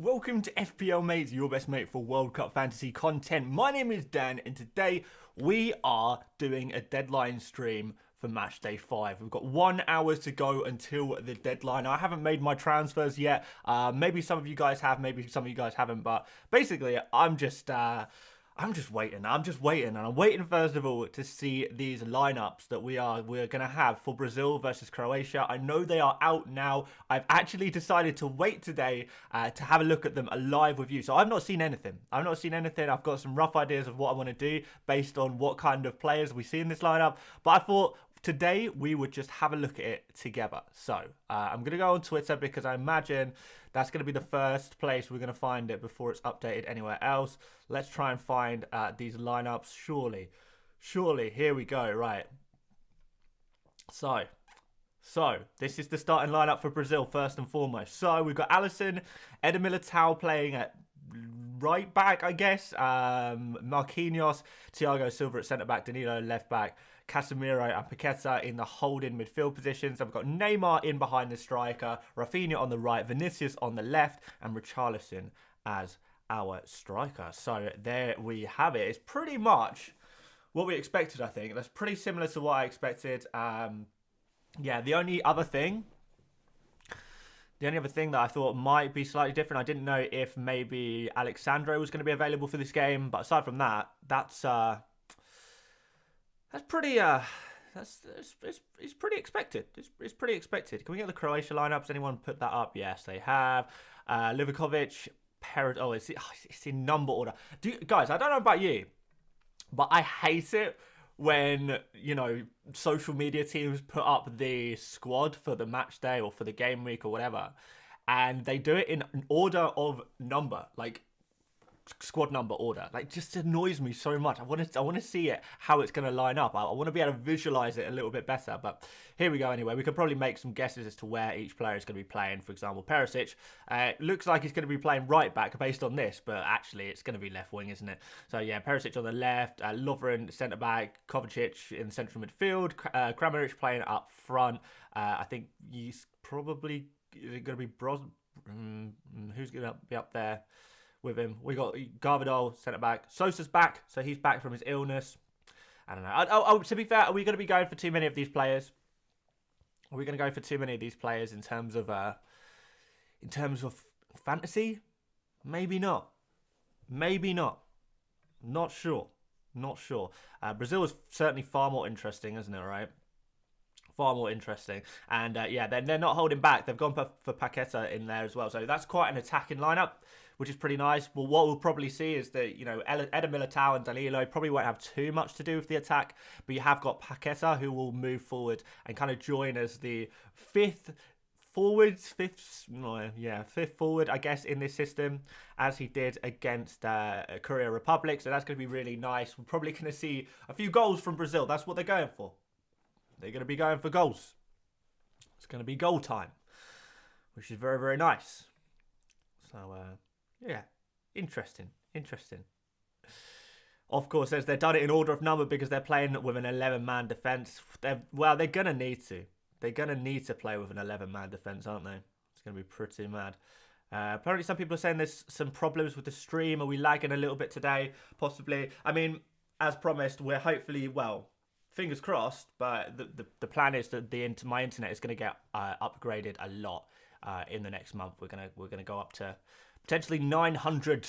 welcome to FPL Mate, your best mate for World Cup fantasy content. My name is Dan, and today we are doing a deadline stream for Matchday 5. We've got 1 hour to go until the deadline. I haven't made my transfers yet. Maybe some of you guys have, maybe some of you guys haven't, but basically I'm just waiting. And I'm waiting first of all to see these lineups that we're gonna have for Brazil versus Croatia. I know they are out now. I've actually decided to wait today to have a look at them live with you. So I've not seen anything. I've got some rough ideas of what I want to do based on what kind of players we see in this lineup. But I thought today we would just have a look at it together. So I'm gonna go on Twitter because I imagine that's going to be the first place we're going to find it before it's updated anywhere else. Let's try and find these lineups. Surely, here we go. Right. So this is the starting lineup for Brazil first and foremost. So we've got Alisson, Eder Militao playing at right back, I guess. Marquinhos, Thiago Silva at centre back, Danilo left back, Casemiro and Paqueta in the holding midfield positions. I've got Neymar in behind the striker, Rafinha on the right, Vinicius on the left, and Richarlison as our striker. So there we have it. It's pretty much what we expected, I think. That's pretty similar to what I expected. Yeah, the only other thing that I thought might be slightly different, I didn't know if maybe Alexandro was going to be available for this game. But aside from that, that's pretty it's pretty expected. It's pretty expected. Can we get the Croatia lineups? Anyone put that up? Yes, they have. Livakovic, it's in number order. Guys, I don't know about you, but I hate it when, you know, social media teams put up the squad for the match day or for the game week or whatever, and they do it in an order of number, like squad number order. Like, just annoys me so much. I want to see it, how it's going to line up. I want to be able to visualize it a little bit better. But here we go anyway. We could probably make some guesses as to where each player is going to be playing. For example, Perisic looks like he's going to be playing right back based on this, but actually it's going to be left wing, isn't it? So yeah, Perisic on the left, Lovren centre back, Kovacic in central midfield, Kramaric playing up front. I think he's probably going to be who's going to be up there with him? We got Garvidal, centre back. Sosa's back, so he's back from his illness. I don't know. To be fair, are we going to be going for too many of these players? Are we going to go for too many of these players in terms of fantasy? Maybe not. Not sure. Brazil is certainly far more interesting, isn't it? Right. Far more interesting. And yeah, they're not holding back. They've gone for Paqueta in there as well. So that's quite an attacking lineup, which is pretty nice. Well, what we'll probably see is that, you know, Eder Militao and Danilo probably won't have too much to do with the attack, but you have got Paqueta who will move forward and kind of join as the fifth forward, I guess, in this system, as he did against Korea Republic. So that's going to be really nice. We're probably going to see a few goals from Brazil. That's what they're going for. They're going to be going for goals. It's going to be goal time, which is very, very nice. So, yeah, interesting. Of course, as they've done it in order of number because they're playing with an 11-man defence. They're going to need to. They're going to need to play with an 11-man defence, aren't they? It's going to be pretty mad. Apparently, some people are saying there's some problems with the stream. Are we lagging a little bit today? Possibly. I mean, as promised, we're hopefully, well, fingers crossed, but the plan is that my internet is going to get upgraded a lot in the next month. We're gonna go up to potentially 900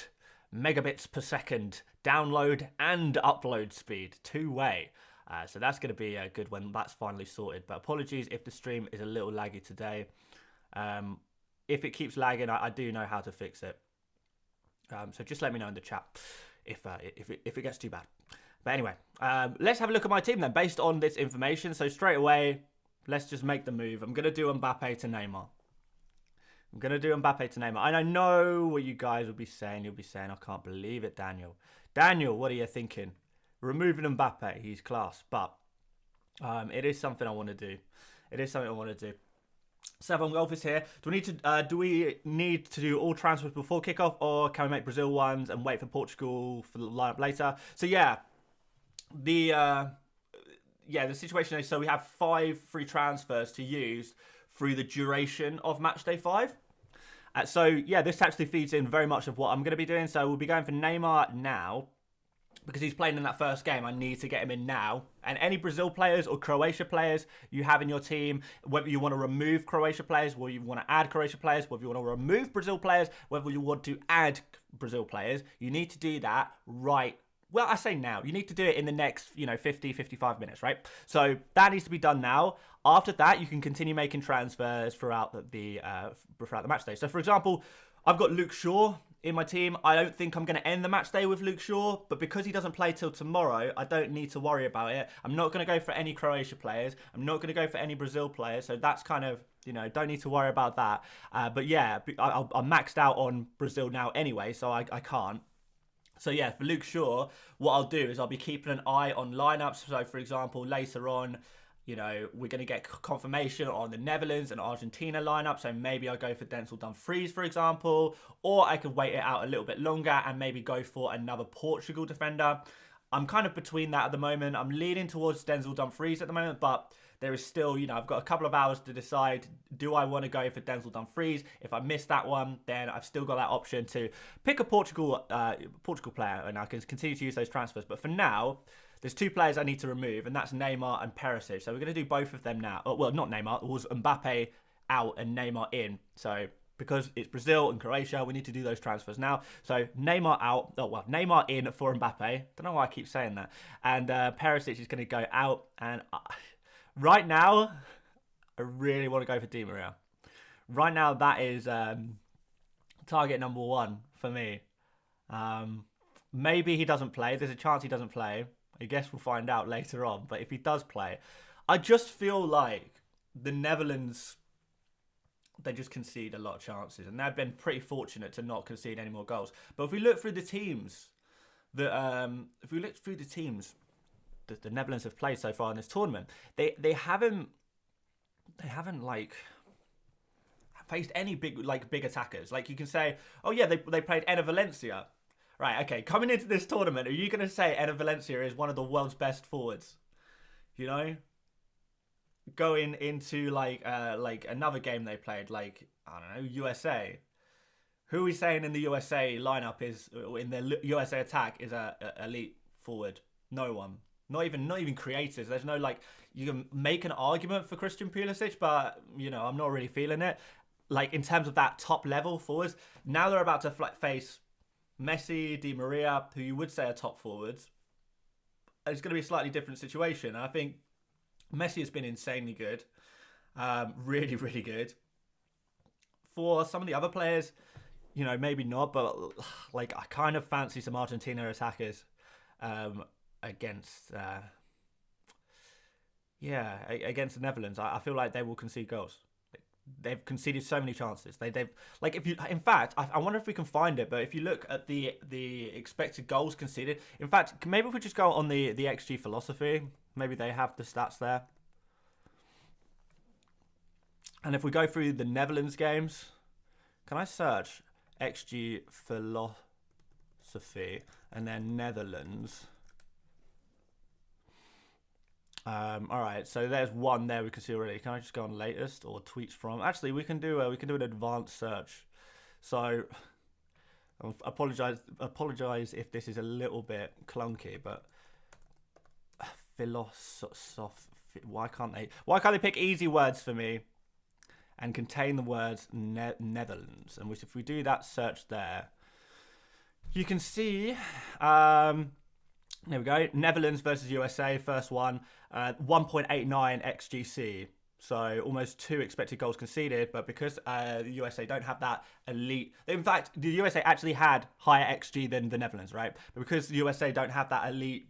megabits per second download and upload speed, two-way. So that's going to be good when that's finally sorted. But apologies if the stream is a little laggy today. If it keeps lagging, I do know how to fix it. So just let me know in the chat if it gets too bad. But anyway, let's have a look at my team then, based on this information. So straight away, let's just make the move. I'm going to do Mbappe to Neymar. And I know what you guys will be saying. You'll be saying, I can't believe it, Daniel. Daniel, what are you thinking? Removing Mbappe, he's class. But it is something I want to do. 7 golfers here. Do we need to do all transfers before kickoff, or can we make Brazil ones and wait for Portugal for the lineup later? So yeah, the situation is, so we have 5 free transfers to use through the duration of Matchday 5. So yeah, this actually feeds in very much of what I'm going to be doing. So we'll be going for Neymar now. Because he's playing in that first game, I need to get him in now. And any Brazil players or Croatia players you have in your team, whether you want to remove Croatia players, whether you want to add Croatia players, whether you want to remove Brazil players, whether you want to add Brazil players, you need to do that right. Well, I say now. You need to do it in the next, 50, 55 minutes, right? So that needs to be done now. After that, you can continue making transfers throughout the match day. So, for example, I've got Luke Shaw in my team. I don't think I'm going to end the match day with Luke Shaw, but because he doesn't play till tomorrow, I don't need to worry about it. I'm not going to go for any Croatia players. I'm not going to go for any Brazil players. So that's kind of, don't need to worry about that. But yeah, I'm maxed out on Brazil now anyway, so I can't. So yeah, for Luke Shaw, what I'll do is I'll be keeping an eye on lineups. So for example, later on, we're going to get confirmation on the Netherlands and Argentina lineup. So maybe I'll go for Denzel Dumfries, for example, or I could wait it out a little bit longer and maybe go for another Portugal defender. I'm kind of between that at the moment. I'm leaning towards Denzel Dumfries at the moment, but there is still, I've got a couple of hours to decide, do I want to go for Denzel Dumfries? If I miss that one, then I've still got that option to pick a Portugal player, and I can continue to use those transfers. But for now, there's two players I need to remove, and that's Neymar and Perisic. So we're going to do both of them now. Well, not Neymar. It was Mbappe out and Neymar in. So because it's Brazil and Croatia, we need to do those transfers now. So Neymar out. Neymar in for Mbappe. Don't know why I keep saying that. And Perisic is going to go out. And right now, I really want to go for Di Maria. Right now, that is target number one for me. Maybe he doesn't play. There's a chance he doesn't play. I guess we'll find out later on. But if he does play, I just feel like the Netherlands, they just concede a lot of chances. And they've been pretty fortunate to not concede any more goals. But if we look through the teams, the Netherlands have played so far in this tournament, they haven't like faced any big attackers. Like you can say, oh yeah, they played Enner Valencia. Right, okay, coming into this tournament, are you going to say Enner Valencia is one of the world's best forwards? Going into like another game they played, like, I don't know, USA. Who are we saying in the USA lineup is, in the USA attack, is a elite forward? No one. Not even creators. There's no, you can make an argument for Christian Pulisic, but, I'm not really feeling it. Like, in terms of that top level forwards, now they're about to face Messi, Di Maria, who you would say are top forwards. It's going to be a slightly different situation. And I think Messi has been insanely good. Really, really good. For some of the other players, maybe not, but I kind of fancy some Argentina attackers against the Netherlands. I feel like they will concede goals. They've conceded so many chances. In fact, I wonder if we can find it. But if you look at the expected goals conceded, in fact, maybe if we just go on the XG philosophy, maybe they have the stats there. And if we go through the Netherlands games, can I search XG philosophy and then Netherlands? All right, so there's one there we can see already. Can I just go on latest or tweets from? Actually, we can do an advanced search. So, apologize if this is a little bit clunky, but philosophy. Why can't they pick easy words for me and contain the words Netherlands? And if we do that search there, you can see. There we go. Netherlands versus USA, first one. 1.89 XGC. So almost 2 expected goals conceded. But because the USA don't have that elite... In fact, the USA actually had higher XG than the Netherlands, right? But because the USA don't have that elite,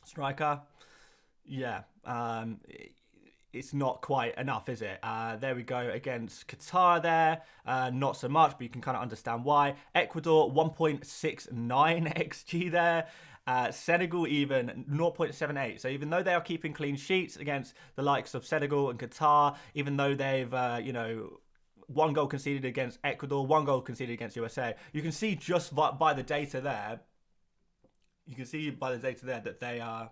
striker, yeah, it's not quite enough, is it? There we go against Qatar there. Not so much, but you can kind of understand why. Ecuador, 1.69 XG there. Senegal even 0.78. So even though they are keeping clean sheets against the likes of Senegal and Qatar, even though they've, 1 goal conceded against Ecuador, 1 goal conceded against USA, you can see just by the data there, that they are...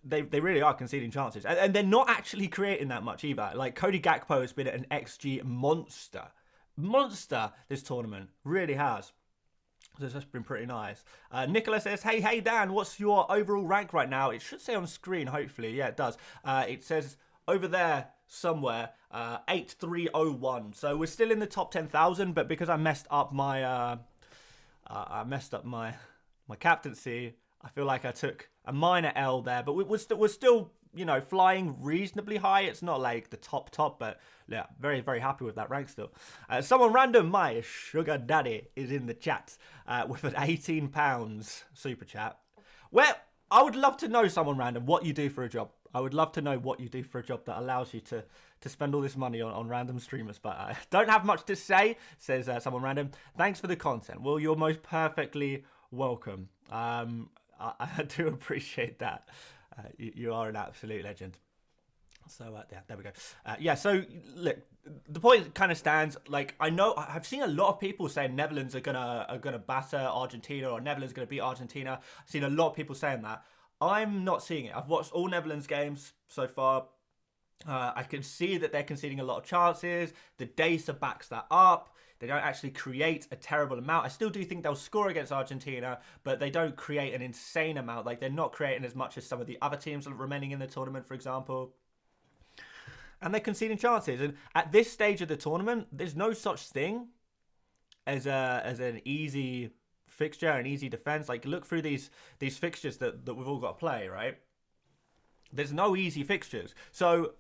they really are conceding chances. And they're not actually creating that much either. Like, Cody Gakpo has been an XG monster. Monster this tournament. Really has. So that's been pretty nice. Nicola says, hey, Dan, what's your overall rank right now? It should say on screen, hopefully. Yeah, it does. It says over there somewhere, 8301. So we're still in the top 10,000, but because I messed up my my captaincy, I feel like I took a minor L there, but we're still, flying reasonably high. It's not like the top, but yeah, very, very happy with that rank still. Someone random, my sugar daddy, is in the chat with an £18 super chat. Well, I would love to know, someone random, what you do for a job. I would love to know what you do for a job that allows you to spend all this money on random streamers. But I don't have much to say, says someone random. Thanks for the content. Well, you're most perfectly welcome. I do appreciate that. You are an absolute legend. So yeah, there we go. So look, the point kind of stands. Like, I know I've seen a lot of people saying Netherlands are gonna batter Argentina, or Netherlands are gonna beat Argentina. I've seen a lot of people saying that. I'm not seeing it. I've watched all Netherlands games so far. I can see that they're conceding a lot of chances. The data backs that up. They don't actually create a terrible amount. I still do think they'll score against Argentina, but they don't create an insane amount. Like, they're not creating as much as some of the other teams remaining in the tournament, for example. And they're conceding chances. And at this stage of the tournament, there's no such thing as an easy fixture, an easy defense. Like, look through these fixtures that we've all got to play, right? There's no easy fixtures. So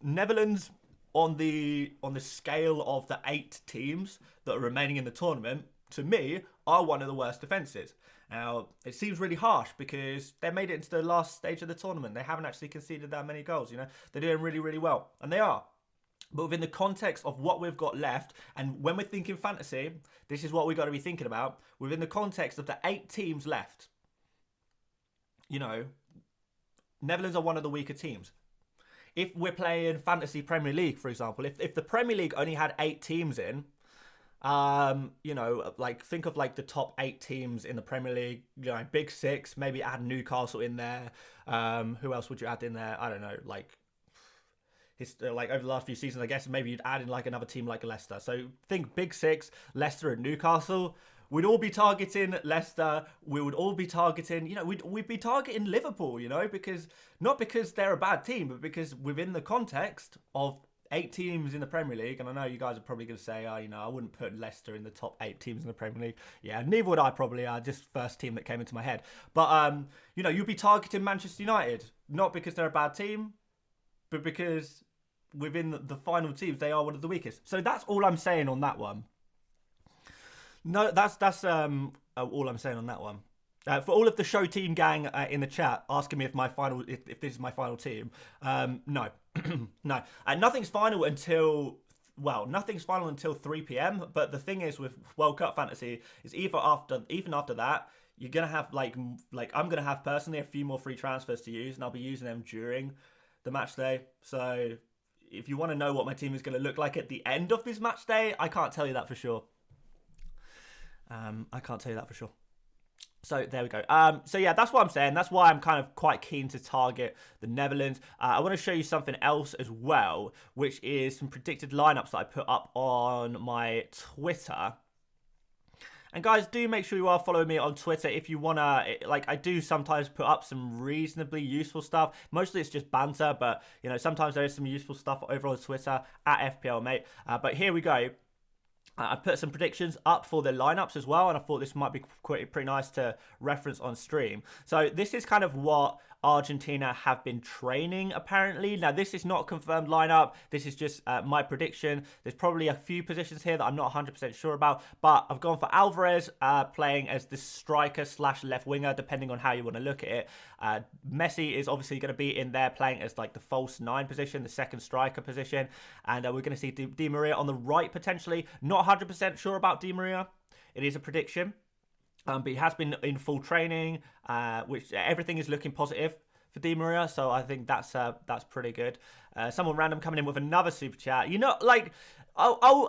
Netherlands, on the scale of the 8 teams that are remaining in the tournament, to me, are one of the worst defences. Now, it seems really harsh because they made it into the last stage of the tournament. They haven't actually conceded that many goals, They're doing really, really well. And they are. But within the context of what we've got left, and when we're thinking fantasy, this is what we've got to be thinking about. Within the context of the 8 teams left, Netherlands are one of the weaker teams. If we're playing Fantasy Premier League, for example, if the Premier League only had 8 teams in, like, think of like the top 8 teams in the Premier League, big 6, maybe add Newcastle in there. Who else would you add in there? I don't know, like over the last few seasons, I guess maybe you'd add in like another team like Leicester. So think big 6, Leicester and Newcastle. We'd all be targeting Leicester. We would all be targeting, we'd be targeting Liverpool, because not because they're a bad team, but because within the context of 8 teams in the Premier League, and I know you guys are probably going to say, I wouldn't put Leicester in the top 8 teams in the Premier League. Yeah, neither would I probably. Just first team that came into my head. But, you'd be targeting Manchester United, not because they're a bad team, but because within the final teams, they are one of the weakest. So that's all I'm saying on that one. No, that's all I'm saying on that one. For all of the show team gang in the chat asking me if this is my final team, no, no, nothing's final until 3 p.m. But the thing is with World Cup fantasy is even after that, you're gonna have like I'm gonna have personally a few more free transfers to use, and I'll be using them during the match day. So if you want to know what my team is going to look like at the end of this match day, I can't tell you that for sure. So there we go. So yeah, that's what I'm saying. That's why I'm kind of quite keen to target the Netherlands. I want to show you something else as well, which is some predicted lineups that I put up on my Twitter. And guys, do make sure you are following me on Twitter if you want to, I do sometimes put up some reasonably useful stuff. Mostly it's just banter, but, sometimes there is some useful stuff over on Twitter at FPL Mate. But here we go. I put some predictions up for the lineups as well, and I thought this might be pretty nice to reference on stream. So this is kind of what Argentina have been training, apparently. Now, this is not a confirmed lineup. This is just my prediction. There's probably a few positions here that I'm not 100% sure about, but I've gone for Alvarez playing as the striker / left winger, depending on how you want to look at it. Messi is obviously going to be in there playing as like the false 9 position, the second striker position, and we're going to see Di Maria on the right potentially. Not 100% sure about Di Maria. It is a prediction. But he has been in full training, which everything is looking positive for Di Maria. So I think that's pretty good. Someone random coming in with another super chat.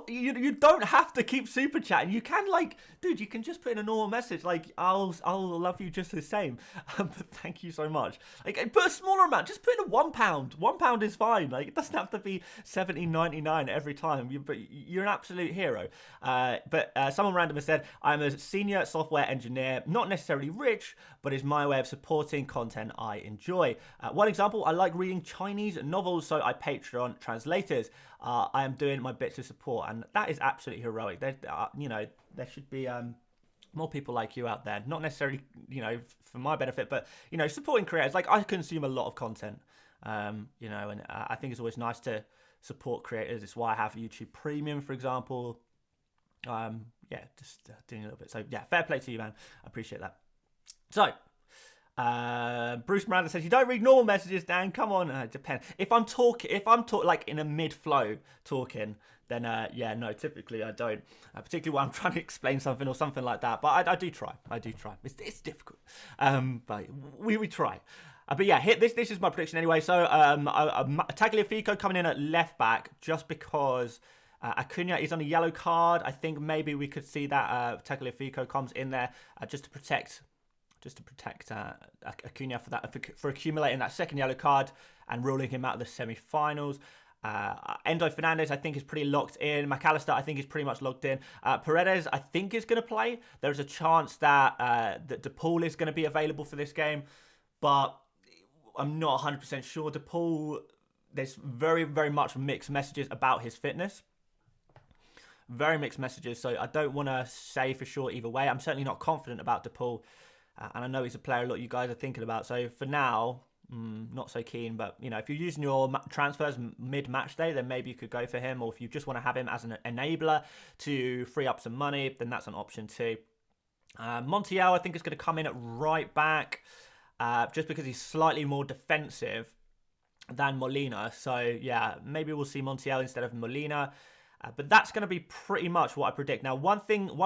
you don't have to keep super chatting. You can, like, dude, you can just put in a normal message, like, I'll love you just the same. But thank you so much. Like, put a smaller amount. Just put in a £1. £1 is fine. Like, it doesn't have to be 17.99 every time. But you're an absolute hero. But someone random has said, I'm a senior software engineer, not necessarily rich, but is my way of supporting content I enjoy. One example, I like reading Chinese novels, so I Patreon translators. I am doing my bit to support, and that is absolutely heroic. There should be more people like you out there. Not necessarily, for my benefit, but supporting creators. Like, I consume a lot of content, and I think it's always nice to support creators. It's why I have YouTube Premium, for example. Just doing a little bit. So yeah, fair play to you, man. I appreciate that. So. Bruce Miranda says, you don't read normal messages, Dan. Come on. It depends. If I'm talking like in a mid-flow talking, then no, typically I don't. Particularly when I'm trying to explain something or something like that. But I do try. It's difficult. But we try. But yeah, this is my prediction anyway. So Tagliafico coming in at left back just because Acuna is on a yellow card. I think maybe we could see that Tagliafico comes in there just to protect Acuna for accumulating that second yellow card and ruling him out of the semi-finals. Endo Fernandez, I think, is pretty locked in. McAllister, I think, is pretty much locked in. Paredes, I think, is going to play. There's a chance that DePaul is going to be available for this game, but I'm not 100% sure. DePaul, there's very, very much mixed messages about his fitness. Very mixed messages, so I don't want to say for sure either way. I'm certainly not confident about DePaul. And I know he's a player a lot of you guys are thinking about. So for now, not so keen. But, if you're using your transfers mid-match day, then maybe you could go for him. Or if you just want to have him as an enabler to free up some money, then that's an option too. Montiel, I think, is going to come in at right back just because he's slightly more defensive than Molina. So, yeah, maybe we'll see Montiel instead of Molina. But that's going to be pretty much what I predict. Now, one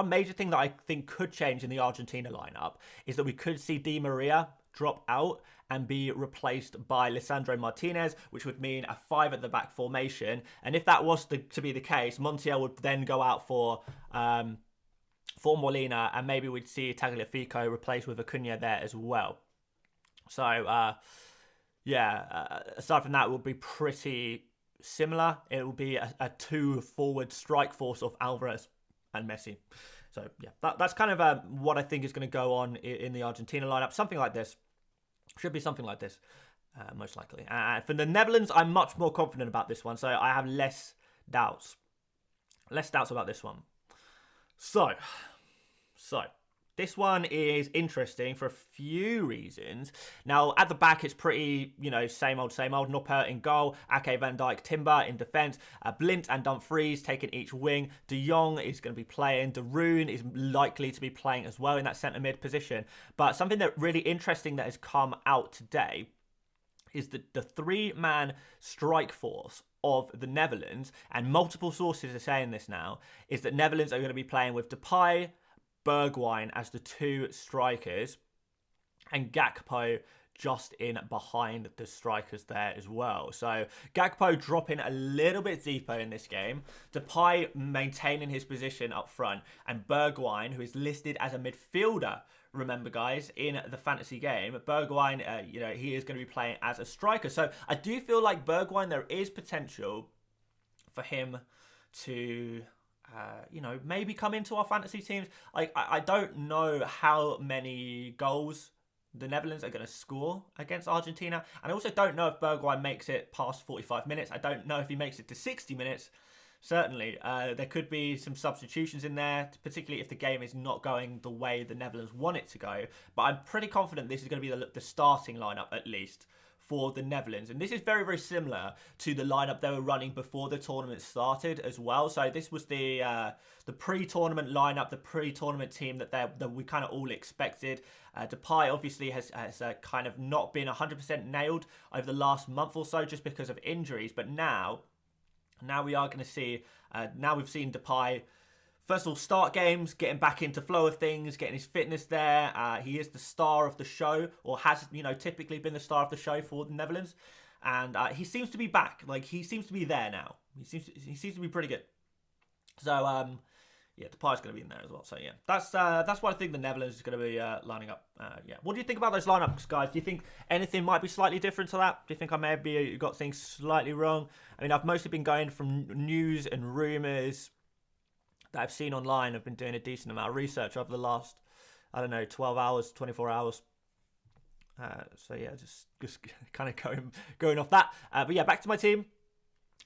major thing that I think could change in the Argentina lineup is that we could see Di Maria drop out and be replaced by Lisandro Martinez, which would mean a 5 at the back formation. And if that was to be the case, Montiel would then go out for Molina, and maybe we'd see Tagliafico replaced with Acuna there as well. So, aside from that, it would be pretty similar. It will be a 2-forward strike force of Alvarez and Messi. So yeah, that's kind of what I think is going to go on in the Argentina lineup. Something like this. Should be something like this, most likely. For the Netherlands, I'm much more confident about this one. So I have less doubts. Less doubts about this one. So this one is interesting for a few reasons. Now, at the back, it's pretty, same old. Noppert in goal, Ake, Van Dijk, Timber in defence, Blint and Dumfries taking each wing. De Jong is going to be playing. De Roon is likely to be playing as well in that centre mid position. But something that really interesting that has come out today is the 3-man strike force of the Netherlands, and multiple sources are saying this now, is that Netherlands are going to be playing with Depay, Bergwijn as the 2 strikers, and Gakpo just in behind the strikers there as well. So Gakpo dropping a little bit deeper in this game, Depay maintaining his position up front, and Bergwijn, who is listed as a midfielder, remember guys, in the fantasy game, Bergwijn, he is going to be playing as a striker. So I do feel like Bergwijn, there is potential for him to maybe come into our fantasy teams. Like, I don't know how many goals the Netherlands are going to score against Argentina. And I also don't know if Bergwijn makes it past 45 minutes. I don't know if he makes it to 60 minutes. Certainly, there could be some substitutions in there, particularly if the game is not going the way the Netherlands want it to go. But I'm pretty confident this is going to be the starting lineup, at least, for the Netherlands. And this is very, very similar to the lineup they were running before the tournament started as well. So this was the pre-tournament lineup, the pre-tournament team that we kind of all expected. Depay obviously has kind of not been 100% nailed over the last month or so just because of injuries. But now we are going to see, now we've seen Depay, first of all, start games, getting back into flow of things, getting his fitness there. He is the star of the show, or has, typically been the star of the show for the Netherlands. And he seems to be back. Like, he seems to be there now. He seems to be pretty good. So yeah, Depay's going to be in there as well. So yeah, that's what I think the Netherlands is going to be lining up. Yeah, what do you think about those lineups, guys? Do you think anything might be slightly different to that? Do you think I may have got things slightly wrong? I mean, I've mostly been going from news and rumours that I've seen online. I've been doing a decent amount of research over the last, I don't know, 12 hours, 24 hours. So yeah, just kind of going off that. But yeah, back to my team.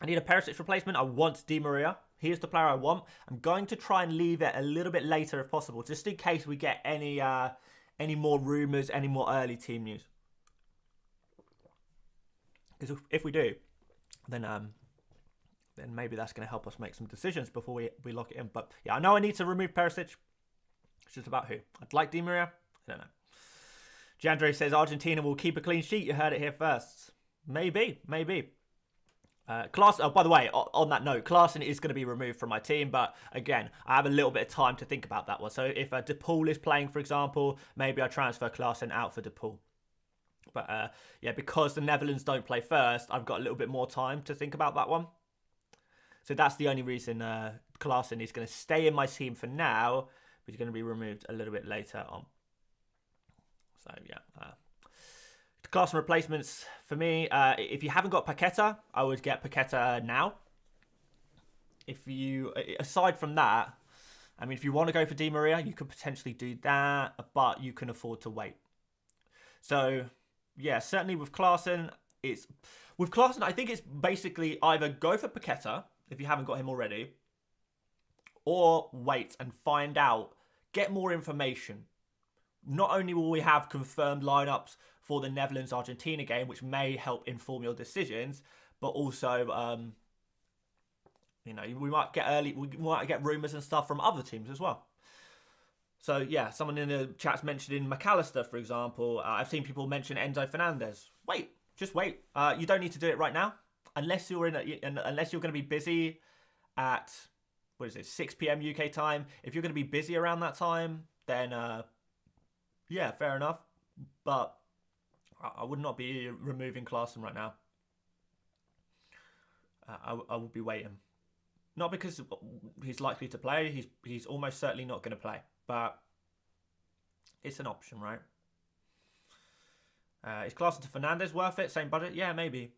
I need a Perisic replacement. I want Di Maria. He is the player I want. I'm going to try and leave it a little bit later if possible, just in case we get any more rumours, any more early team news. Because if we do, then maybe that's going to help us make some decisions before we lock it in. But yeah, I know I need to remove Perisic. It's just about who. I'd like Di Maria. I don't know. Jandre says Argentina will keep a clean sheet. You heard it here first. Maybe. Oh, by the way, on that note, Klaassen is going to be removed from my team, but again, I have a little bit of time to think about that one. So if De Paul is playing, for example, maybe I transfer Klaassen out for De Paul. But yeah, because the Netherlands don't play first, I've got a little bit more time to think about that one. So that's the only reason Klaassen is going to stay in my team for now, but he's going to be removed a little bit later on. So yeah. Class replacements for me. If you haven't got Paqueta, I would get Paqueta now. Aside from that, I mean, if you want to go for Di Maria, you could potentially do that, but you can afford to wait. So, yeah, certainly with Klaassen, I think it's basically either go for Paqueta, if you haven't got him already, or wait and find out, get more information. Not only will we have confirmed lineups for the Netherlands-Argentina game, which may help inform your decisions, but also, we might get rumours and stuff from other teams as well. So yeah, someone in the chat's mentioning McAllister, for example. I've seen people mention Enzo Fernandez. Just wait. You don't need to do it right now, unless you're going to be busy at 6 p.m. UK time. If you're going to be busy around that time, then yeah, fair enough. But I would not be removing Klaassen right now. I would be waiting. Not because he's likely to play. He's almost certainly not going to play. But it's an option, right? Is Klaassen to Fernandez worth it? Same budget? Yeah, maybe.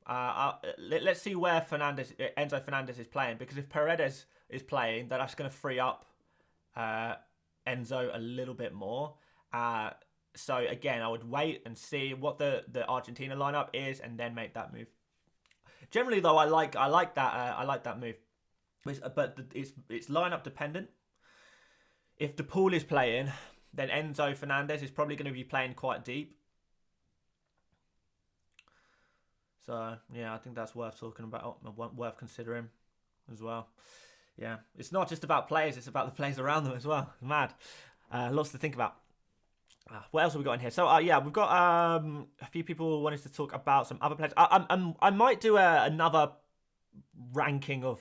Let's see where Enzo Fernandez is playing. Because if Paredes is playing, then that's going to free up Enzo a little bit more. So again, I would wait and see what the Argentina lineup is, and then make that move. Generally, though, I like that move, but it's lineup dependent. If De Paul is playing, then Enzo Fernandez is probably going to be playing quite deep. So yeah, I think that's worth talking about, worth considering as well. Yeah, it's not just about players; it's about the players around them as well. It's mad. Lots to think about. What else have we got in here? So yeah, we've got a few people wanting to talk about some other players. I might do another ranking of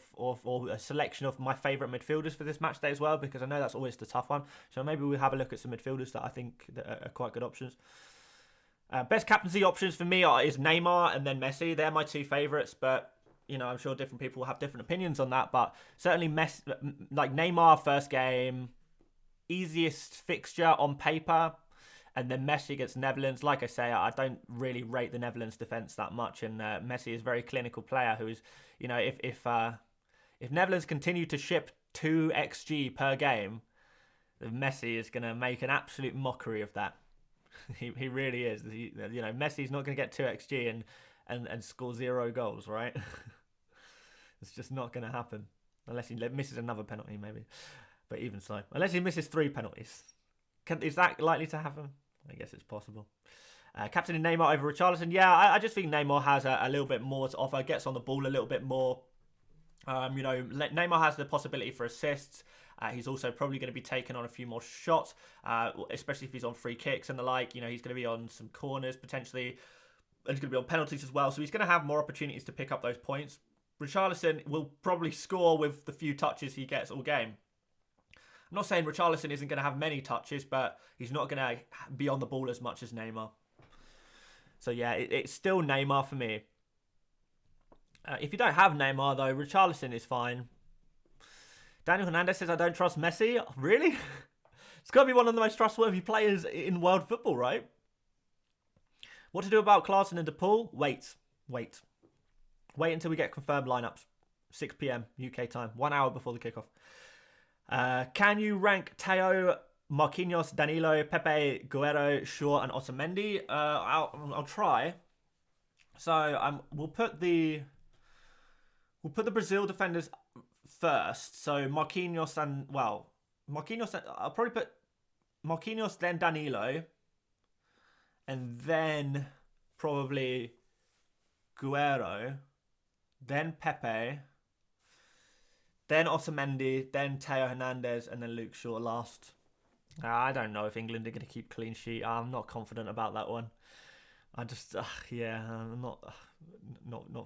a selection of my favourite midfielders for this match day as well, because I know that's always the tough one. So maybe we'll have a look at some midfielders that I think that are quite good options. Best captaincy options for me is Neymar and then Messi. They're my two favourites, but I'm sure different people will have different opinions on that. But certainly Neymar first game, easiest fixture on paper. And then Messi against Netherlands. Like I say, I don't really rate the Netherlands defence that much. And Messi is a very clinical player who is, if Netherlands continue to ship 2 XG per game, then Messi is going to make an absolute mockery of that. he really is. Messi's not going to get 2 XG and score 0 goals, right? It's just not going to happen. Unless he misses another penalty, maybe. But even so. Unless he misses 3 penalties. Is that likely to happen? I guess it's possible. Captain in Neymar over Richarlison. Yeah, I just think Neymar has a little bit more to offer. Gets on the ball a little bit more. Neymar has the possibility for assists. He's also probably going to be taking on a few more shots, especially if he's on free kicks and the like. He's going to be on some corners potentially. And he's going to be on penalties as well. So he's going to have more opportunities to pick up those points. Richarlison will probably score with the few touches he gets all game. I'm not saying Richarlison isn't going to have many touches, but he's not going to be on the ball as much as Neymar. So yeah, it's still Neymar for me. If you don't have Neymar, though, Richarlison is fine. Daniel Hernandez says, I don't trust Messi. Really? It's got to be one of the most trustworthy players in world football, right? What to do about Klaassen and De Paul? Wait until we get confirmed lineups. 6 p.m. UK time, 1 hour before the kickoff. Can you rank Teo, Marquinhos, Danilo, Pepe, Guerrero, Shaw, and Otamendi? I'll try. So we'll put the Brazil defenders first. So Marquinhos and I'll probably put Marquinhos, then Danilo, and then probably Guerrero, then Pepe, then Otamendi, then Teo Hernandez, and then Luke Shaw last. I don't know if England are going to keep clean sheet. I'm not confident about that one. I just, I'm not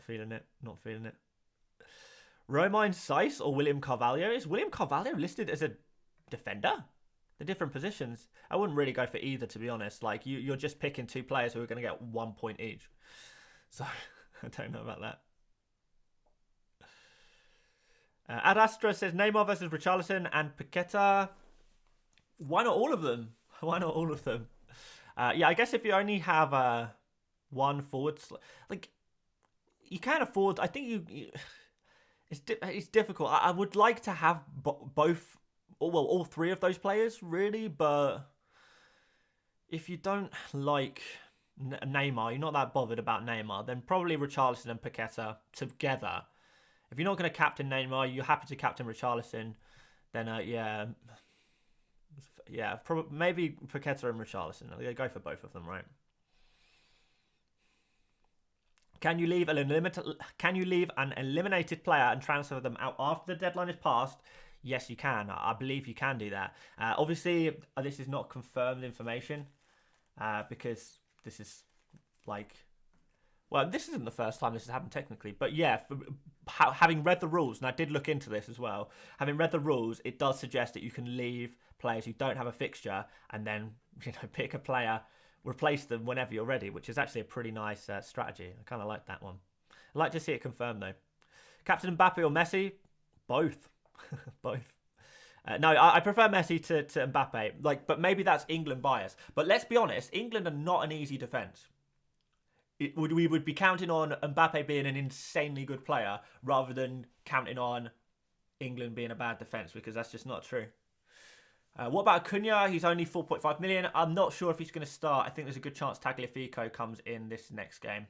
feeling it. Not feeling it. Romain Saiss or William Carvalho? Is William Carvalho listed as a defender? The different positions. I wouldn't really go for either, to be honest. Like, you're just picking two players who are going to get 1 point each. So, I don't know about that. Ad Astra says Neymar versus Richarlison and Paqueta. Why not all of them? Why not all of them? I guess if you only have one forward, like, you can't afford. I think it's difficult. I would like to have both, all three of those players, really. But if you don't like Neymar, you're not that bothered about Neymar, then probably Richarlison and Paqueta together. If you're not going to captain Neymar, you're happy to captain Richarlison, then maybe Paqueta and Richarlison. I'll go for both of them, right? Can you leave an eliminated player and transfer them out after the deadline is passed? Yes, you can. I believe you can do that. Obviously, this is not confirmed information because this is this isn't the first time this has happened technically. But yeah, having read the rules, and I did look into this as well, having read the rules, it does suggest that you can leave players who don't have a fixture and then pick a player, replace them whenever you're ready, which is actually a pretty nice strategy. I kind of like that one. I'd like to see it confirmed though. Captain Mbappe or Messi? Both. Both. No, I prefer Messi to Mbappe. But maybe that's England bias. But let's be honest, England are not an easy defence. We would be counting on Mbappe being an insanely good player rather than counting on England being a bad defence, because that's just not true. What about Acuna? He's only 4.5 million. I'm not sure if he's going to start. I think there's a good chance Tagliafico comes in this next game.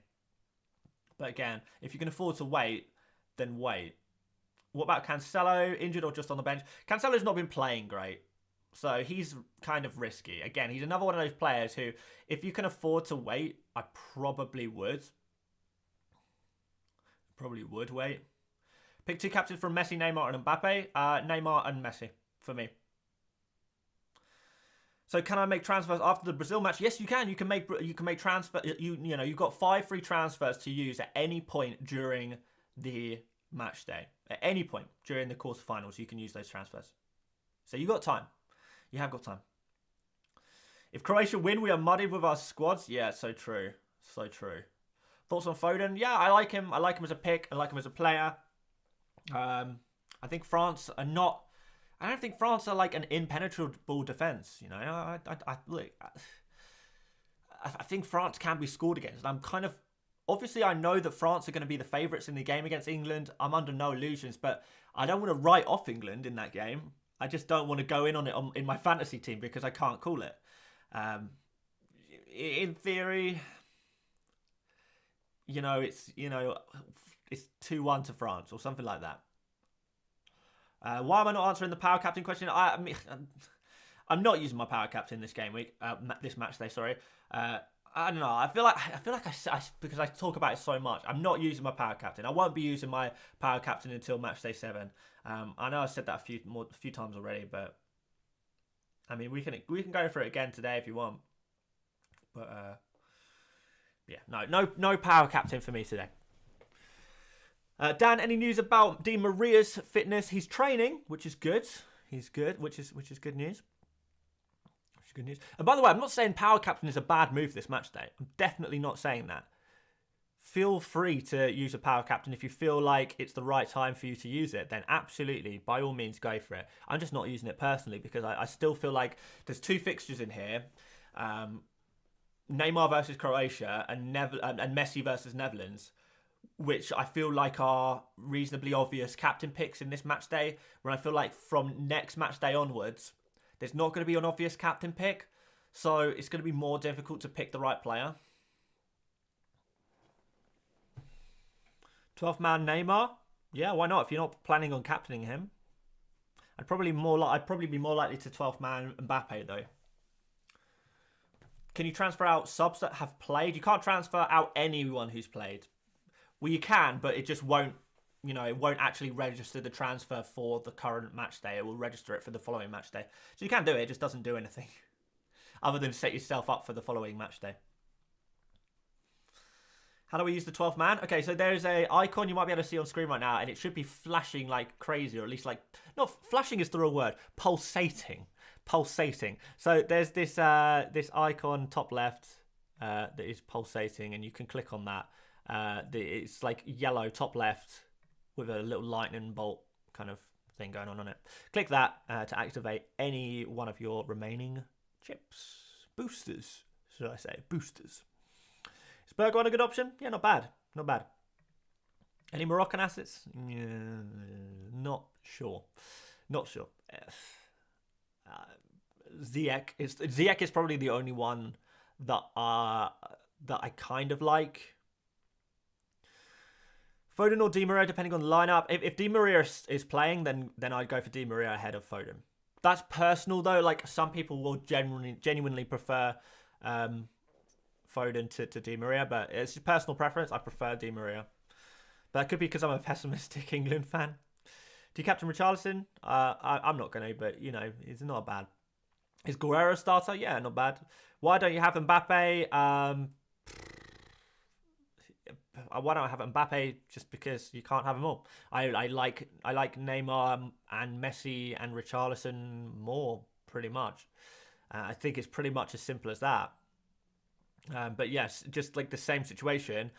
But again, if you can afford to wait, then wait. What about Cancelo? Injured or just on the bench? Cancelo's not been playing great, so he's kind of risky. Again, he's another one of those players who, if you can afford to wait, I probably would. Probably would wait. Pick two captains from Messi, Neymar, and Mbappe. Neymar and Messi for me. So can I make transfers after the Brazil match? Yes, you can. You can make transfer. You've got 5 free transfers to use at any point during the match day. At any point during the quarterfinals, you can use those transfers. So you got time. You have got time. If Croatia win, we are muddied with our squads. Yeah, so true. So true. Thoughts on Foden? Yeah, I like him. I like him as a pick. I like him as a player. I think France are not. I don't think France are like an impenetrable defence. I think France can be scored against. And I'm kind of. Obviously, I know that France are going to be the favourites in the game against England. I'm under no illusions, but I don't want to write off England in that game. I just don't want to go in on it in my fantasy team because I can't call it. In theory, it's 2-1 to France or something like that. Why am I not answering the power captain question? I'm not using my power captain this game week. This match day, sorry. I don't know. I feel like I because I talk about it so much. I'm not using my power captain. I won't be using my power captain until match day 7. I know I said that a few times already, but I mean we can go for it again today if you want. But no power captain for me today. Dan, any news about Di Maria's fitness? He's training, which is good. He's good, which is good news. Good news. And by the way, I'm not saying power captain is a bad move this match day. I'm definitely not saying that. feel free to use a power captain. If you feel like it's the right time for you to use it, then absolutely, by all means, go for it. I'm just not using it personally because I still feel like there's 2 fixtures in here. Neymar versus Croatia and Messi versus Netherlands, which I feel like are reasonably obvious captain picks in this match day, where I feel like from next match day onwards, there's not going to be an obvious captain pick, so it's going to be more difficult to pick the right player. 12th man Neymar, yeah, why not? If you're not planning on captaining him, I'd probably be more likely to 12th man Mbappe though. Can you transfer out subs that have played? You can't transfer out anyone who's played. Well, you can, but it just won't, it won't actually register the transfer for the current match day. It will register it for the following match day. So you can do it, it just doesn't do anything other than set yourself up for the following match day. How do we use the 12th man? Okay, so there's a icon you might be able to see on screen right now, and it should be flashing like crazy, or at least like, not flashing is the real word, pulsating. So there's this icon top left that is pulsating, and you can click on that. It's like yellow top left with a little lightning bolt kind of thing going on it. Click that to activate any one of your remaining boosters, should I say, boosters. Is Bergwijn a good option? Yeah, not bad. Any Moroccan assets? Yeah, not sure. Ziyech is probably the only one that I kind of like. Foden or Di Maria, depending on the lineup. If Di Maria is playing, then I'd go for Di Maria ahead of Foden. That's personal though. Like some people will genuinely prefer Foden to Di Maria, but it's just personal preference. I prefer Di Maria. But that could be because I'm a pessimistic England fan. Do you captain Richarlison? I'm not going to, but it's not bad. Is Guerrero a starter? Yeah, not bad. Why don't you have Mbappe? Why don't I have Mbappe? Just because you can't have them all. I like Neymar and Messi and Richarlison more, pretty much. I think it's pretty much as simple as that. But yes, just like the same situation.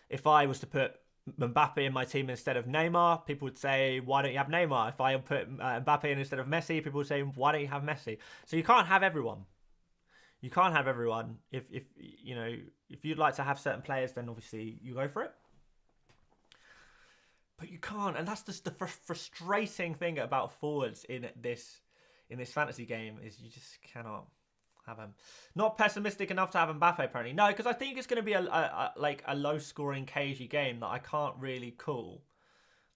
If I was to put Mbappe in my team instead of Neymar, people would say, why don't you have Neymar? If I put Mbappe in instead of Messi, people would say, why don't you have Messi? So you can't have everyone. If you'd like to have certain players, then obviously you go for it. But you can't, and that's just the frustrating thing about forwards in this fantasy game is you just cannot have him. Not pessimistic enough to have Mbappe apparently. No, because I think it's going to be a low scoring cagey game that I can't really call.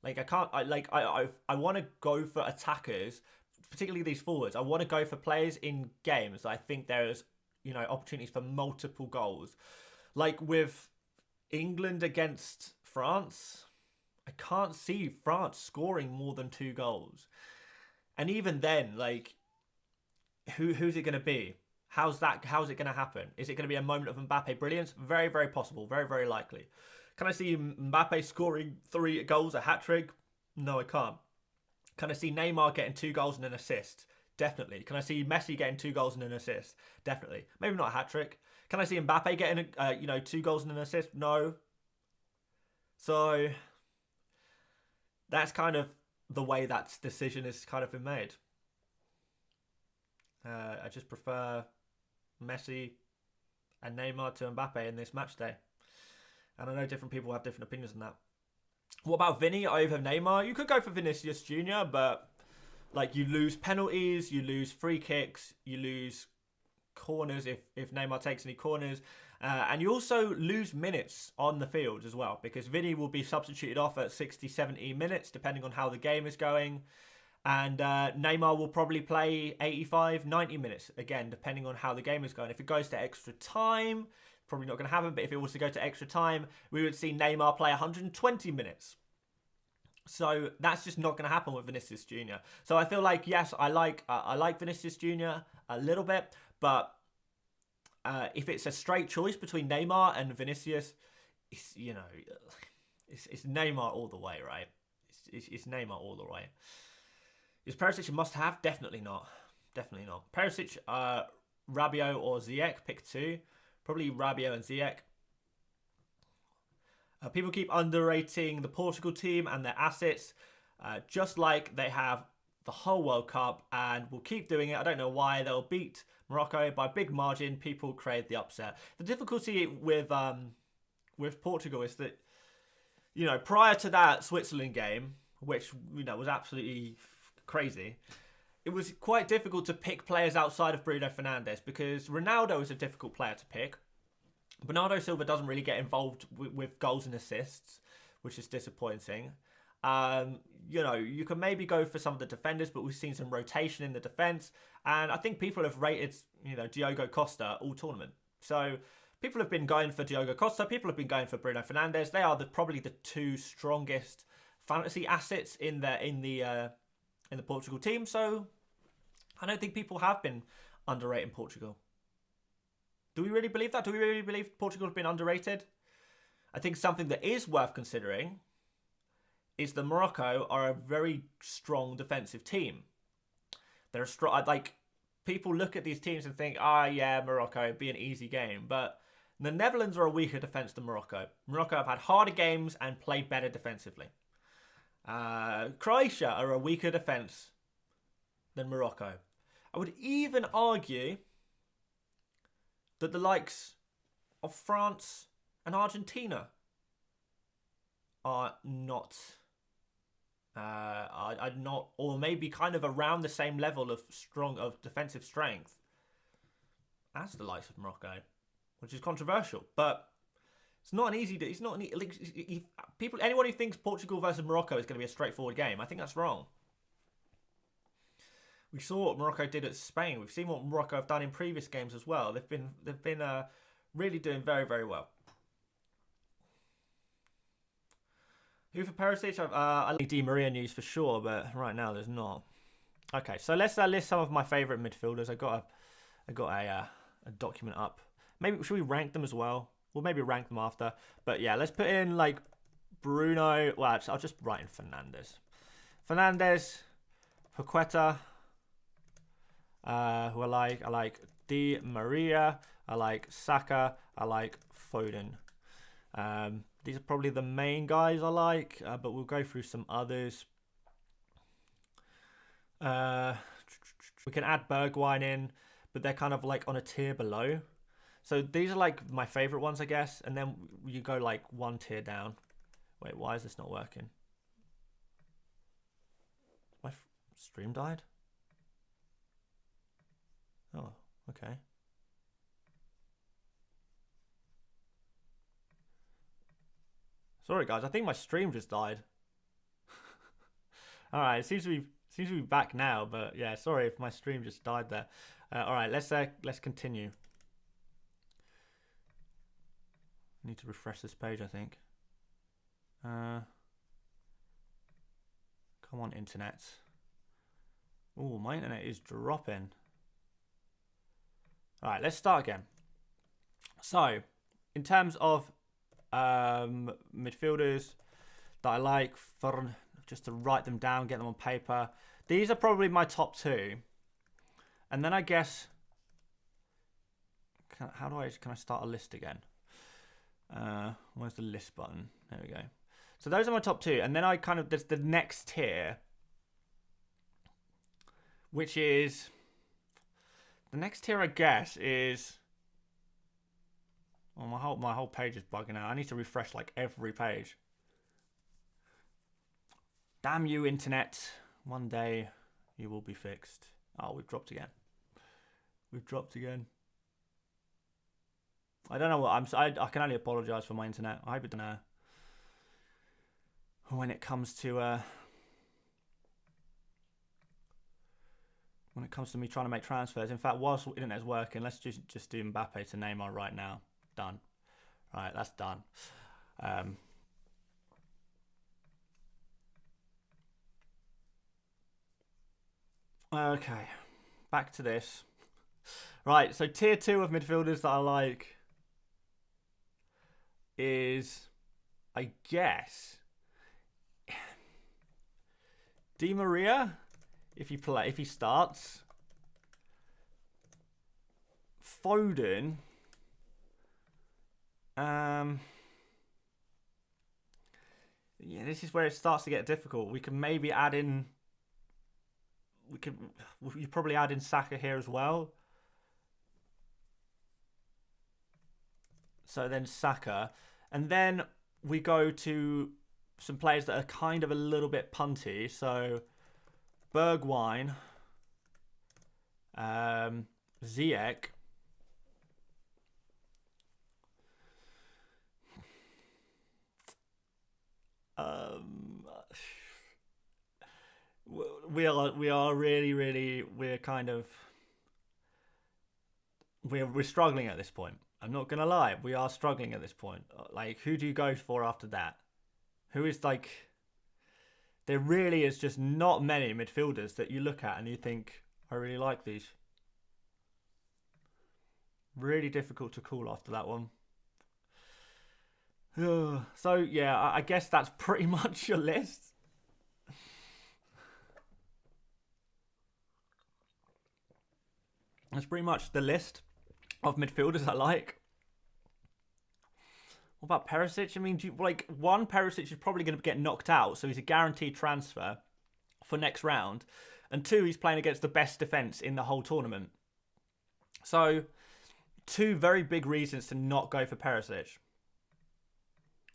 I want to go for attackers, particularly these forwards. I want to go for players in games that I think there's opportunities for multiple goals. Like with England against France, I can't see France scoring more than 2 goals. And even then, like, who's it going to be? How's it going to happen? Is it going to be a moment of Mbappe brilliance? Very, very possible. Very, very likely. Can I see Mbappe scoring 3 goals, a hat-trick? No, I can't. Can I see Neymar getting 2 goals and an assist? Definitely. Can I see Messi getting 2 goals and an assist? Definitely. Maybe not a hat-trick. Can I see Mbappe getting 2 goals and an assist? No. So that's kind of the way that decision has kind of been made. I just prefer Messi and Neymar to Mbappe in this match day. And I know different people have different opinions on that. What about Vinny over Neymar? You could go for Vinicius Jr., but like you lose penalties, you lose free kicks, you lose corners if Neymar takes any corners. And you also lose minutes on the field as well, because Vinny will be substituted off at 60, 70 minutes, depending on how the game is going. And Neymar will probably play 85, 90 minutes, again, depending on how the game is going. If it goes to extra time, probably not going to happen, but if it was to go to extra time, we would see Neymar play 120 minutes. So that's just not going to happen with Vinicius Jr. So I feel like, yes, I like Vinicius Jr. a little bit, but if it's a straight choice between Neymar and Vinicius, it's Neymar all the way, right? It's Neymar all the way. Is Perisic a must-have? Definitely not. Perisic, Rabiot or Ziyech, pick 2. Probably Rabiot and Ziyech. People keep underrating the Portugal team and their assets, just like they have the whole World Cup, and will keep doing it. I don't know why. They'll beat Morocco by a big margin. People create the upset. The difficulty with Portugal is that, prior to that Switzerland game, which was absolutely crazy, it was quite difficult to pick players outside of Bruno Fernandes because Ronaldo is a difficult player to pick. Bernardo Silva doesn't really get involved with goals and assists, which is disappointing. You can maybe go for some of the defenders, but we've seen some rotation in the defence. And I think people have rated, Diogo Costa all tournament. So people have been going for Diogo Costa. People have been going for Bruno Fernandes. They are probably the two strongest fantasy assets in the Portugal team. So I don't think people have been underrating Portugal. Do we really believe that? Do we really believe Portugal have been underrated? I think something that is worth considering is that Morocco are a very strong defensive team. They're a strong, people look at these teams and think, Morocco, it'd be an easy game. But the Netherlands are a weaker defence than Morocco. Morocco have had harder games and played better defensively. Croatia are a weaker defence than Morocco. I would even argue that the likes of France and Argentina are not, or maybe kind of around the same level of defensive strength as the likes of Morocco, which is controversial. But it's not an easy. It's not anyone who thinks Portugal versus Morocco is going to be a straightforward game, I think that's wrong. We saw what Morocco did at Spain. We've seen what Morocco have done in previous games as well. They've been really doing very, very well. Who for Perisic? I like Di Maria news for sure, but right now there's not. Okay, so let's list some of my favourite midfielders. I got a document up. Maybe should we rank them as well? We'll maybe rank them after. But yeah, let's put in like Bruno. Well, actually, I'll just write in Fernandes, Paqueta. Who I like Di Maria, I like Saka, I like Foden. These are probably the main guys I like, but we'll go through some others. We can add Bergwijn in, but they're kind of like on a tier below. So these are like my favourite ones, I guess, and then you go like one tier down. Wait, why is this not working? My stream died? Oh, okay. Sorry guys, I think my stream just died. All right, it seems to be back now, but yeah, sorry if my stream just died there. All right, let's continue. I need to refresh this page, I think. Come on, internet. Oh, my internet is dropping. All right, let's start again. So, in terms of midfielders that I like, just to write them down, get them on paper. These are probably my top two. And then I guess, can I start a list again? Where's the list button? There we go. So those are my top two. And then there's the next tier, which is, the next tier, I guess, is... Oh, my whole page is bugging out. I need to refresh like every page. Damn you, internet. One day you will be fixed. Oh, we've dropped again. I don't know what I can only apologise for my internet. I hope it doesn't. When it comes to me trying to make transfers. In fact, whilst the internet's working, let's just do Mbappe to Neymar right now. Done. Right, that's done. Okay, back to this. Right, so tier 2 of midfielders that I like is, I guess, Di Maria. If he starts, Foden, Yeah, this is where it starts to get difficult. We can maybe add in. You probably add in Saka here as well. So then Saka, and then we go to some players that are kind of a little bit punty. So Bergwijn, Ziyech. We are really we're struggling at this point. I'm not gonna lie, we are struggling at this point. Like, who do you go for after that? Who is like? There really is just not many midfielders that you look at and you think, I really like these. Really difficult to call after that one. So yeah, I guess that's pretty much your list. That's pretty much the list of midfielders I like. What about Perisic? I mean, one, Perisic is probably going to get knocked out, so he's a guaranteed transfer for next round. And two, he's playing against the best defence in the whole tournament. So, two very big reasons to not go for Perisic.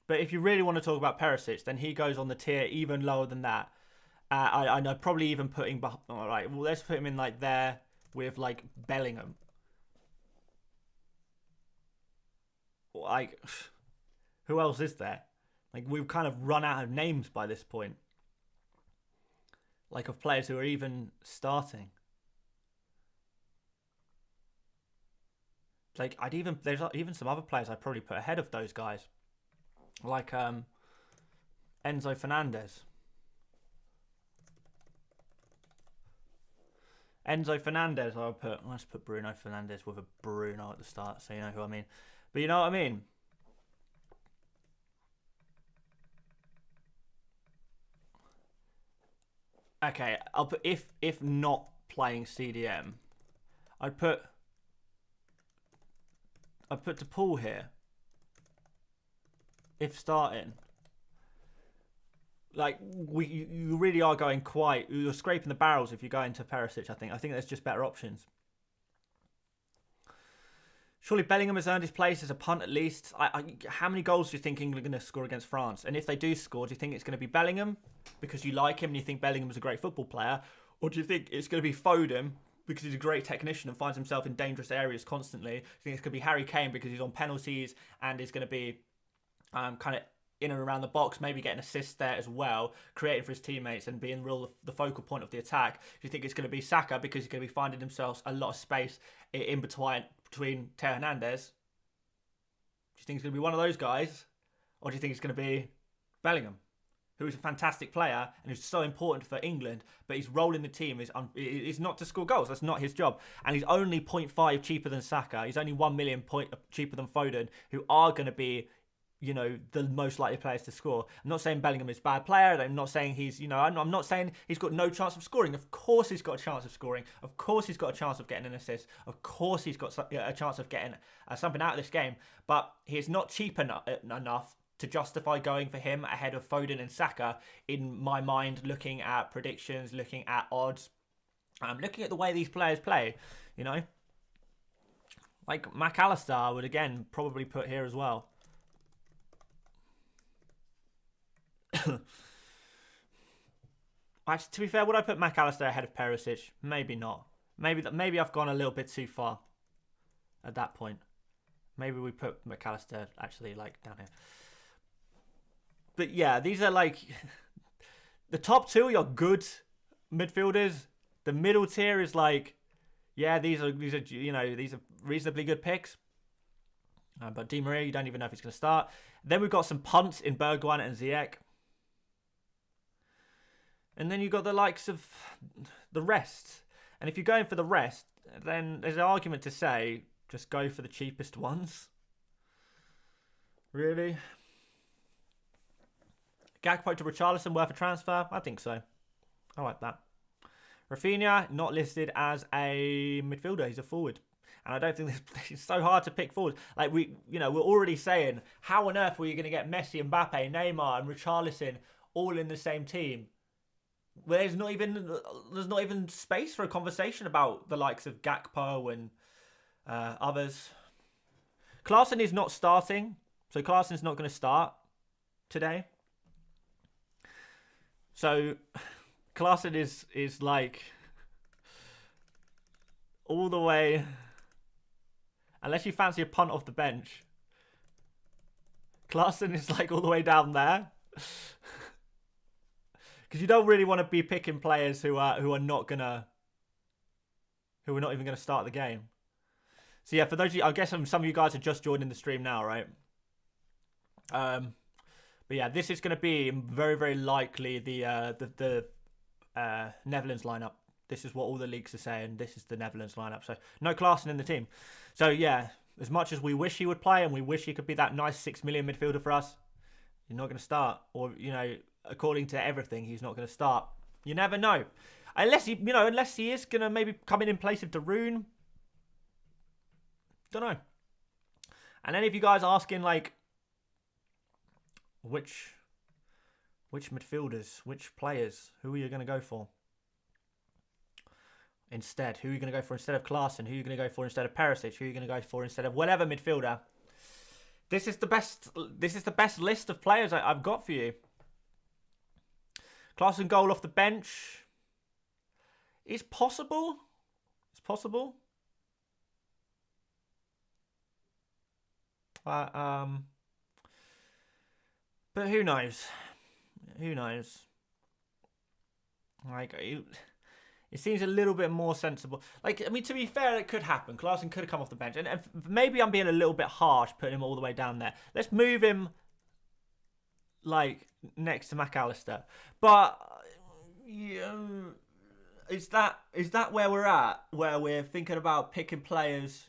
But if you really want to talk about Perisic, then he goes on the tier even lower than that. I know, probably even putting... All right, well, let's put him in like there with like Bellingham. Like... Who else is there? Like, we've kind of run out of names by this point. Like, of players who are even starting. Like, there's even some other players I'd probably put ahead of those guys. Like, Enzo Fernandez. Let's put Bruno Fernandes with a Bruno at the start, so you know who I mean. But you know what I mean? Okay, I'll put if not playing CDM, I'd put DePaul here. If starting, like you really are going you're scraping the barrels if you go into Perisic. I think there's just better options. Surely Bellingham has earned his place as a punt at least. How many goals do you think England are going to score against France? And if they do score, do you think it's going to be Bellingham because you like him and you think Bellingham is a great football player? Or do you think it's going to be Foden because he's a great technician and finds himself in dangerous areas constantly? Do you think it's going to be Harry Kane because he's on penalties and is going to be kind of in and around the box, maybe getting assists there as well, creating for his teammates and being the focal point of the attack? Do you think it's going to be Saka because he's going to be finding himself a lot of space in between Teo Hernandez? Do you think it's going to be one of those guys? Or do you think it's going to be Bellingham, who is a fantastic player and who's so important for England, but his role in the team is not to score goals. That's not his job. And he's only 0.5 cheaper than Saka. He's only 1 million cheaper than Foden, who are going to be, you know, the most likely players to score. I'm not saying Bellingham is a bad player. I'm not saying I'm not saying he's got no chance of scoring. Of course he's got a chance of scoring. Of course he's got a chance of getting an assist. Of course he's got a chance of getting something out of this game. But he's not cheap enough to justify going for him ahead of Foden and Saka in my mind, looking at predictions, looking at odds, looking at the way these players play, you know. Like McAllister, I would again probably put here as well. Actually, to be fair, would I put McAllister ahead of Perisic? Maybe not. Maybe I've gone a little bit too far at that point. Maybe we put McAllister actually like down here. But yeah, these are like the top two are your good midfielders. The middle tier is like, yeah, these are reasonably good picks. But Di Maria, you don't even know if he's going to start. Then we've got some punts in Bergwijn and Ziyech. And then you've got the likes of the rest. And if you're going for the rest, then there's an argument to say, just go for the cheapest ones. Really? Gakpo to Richarlison worth a transfer? I think so. I like that. Rafinha, not listed as a midfielder. He's a forward. And I don't think it's so hard to pick forwards. Like, we're already saying, how on earth were you going to get Messi, Mbappe, Neymar, and Richarlison all in the same team? Well, there's not even space for a conversation about the likes of Gakpo and others. Klaassen is not starting, so Klaassen's not going to start today. So Klaassen is like all the way, unless you fancy a punt off the bench. Klaassen is like all the way down there. Because you don't really want to be picking players who are not even gonna start the game. So yeah, for those of you, I guess some of you guys are just joining the stream now, right? But yeah, this is gonna be very, very likely the Netherlands lineup. This is what all the leaks are saying. This is the Netherlands lineup. So no Klaassen in the team. So yeah, as much as we wish he would play and we wish he could be that nice 6 million midfielder for us, he's not gonna start. Or according to everything, he's not going to start. You never know. Unless he is going to maybe come in place of Darun. Don't know. And any of you guys asking, like, which midfielders, which players, who are you going to go for? Instead, who are you going to go for instead of Klaassen? Who are you going to go for instead of Perisic? Who are you going to go for instead of whatever midfielder? This is the best list of players I've got for you. Klaassen goal off the bench. It's possible. It's possible. But who knows? Who knows? Like, it seems a little bit more sensible. Like, I mean, to be fair, it could happen. Klaassen could have come off the bench. And maybe I'm being a little bit harsh putting him all the way down there. Let's move him, like, next to McAllister. But is that where we're at? Where we're thinking about picking players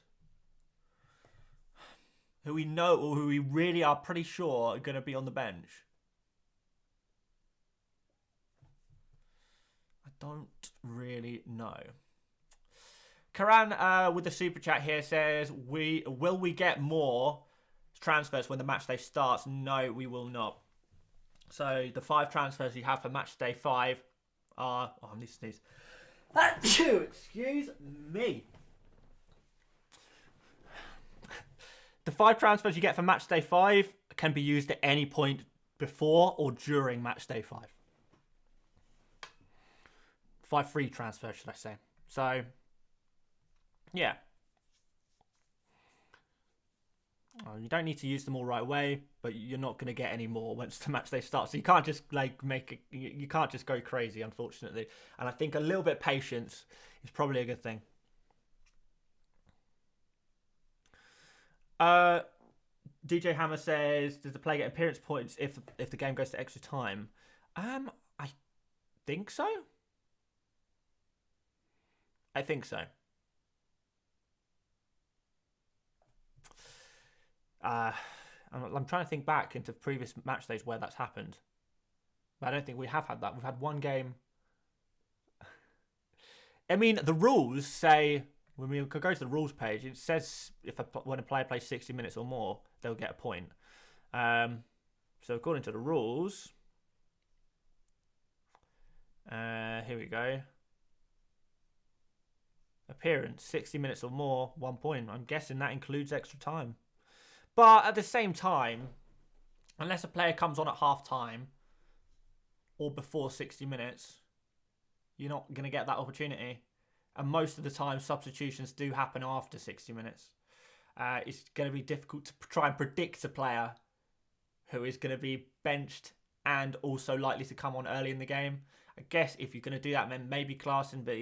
who we know or who we really are pretty sure are going to be on the bench? I don't really know. Karan with the super chat here says, will we get more transfers when the match day starts? No, we will not. So the 5 transfers you have for match day 5 are... Oh, I need to sneeze. Excuse me. The 5 transfers you get for match day 5 can be used at any point before or during match day 5. 5 free transfers, should I say. So, yeah. You don't need to use them all right away, but you're not going to get any more once the match day starts. So you can't just you can't just go crazy, unfortunately. And I think a little bit of patience is probably a good thing. DJ Hammer says, does the player get appearance points if the game goes to extra time? I think so. I think so. I'm trying to think back into previous match days where that's happened. But I don't think we have had that. We've had one game. I mean, the rules say, when we go to the rules page, it says when a player plays 60 minutes or more, they'll get a point. So according to the rules, here we go. Appearance, 60 minutes or more, 1 point. I'm guessing that includes extra time. But at the same time, unless a player comes on at half time or before 60 minutes, you're not going to get that opportunity. And most of the time, substitutions do happen after 60 minutes. It's going to be difficult to try and predict a player who is going to be benched and also likely to come on early in the game. I guess if you're going to do that, then maybe Klaassen. But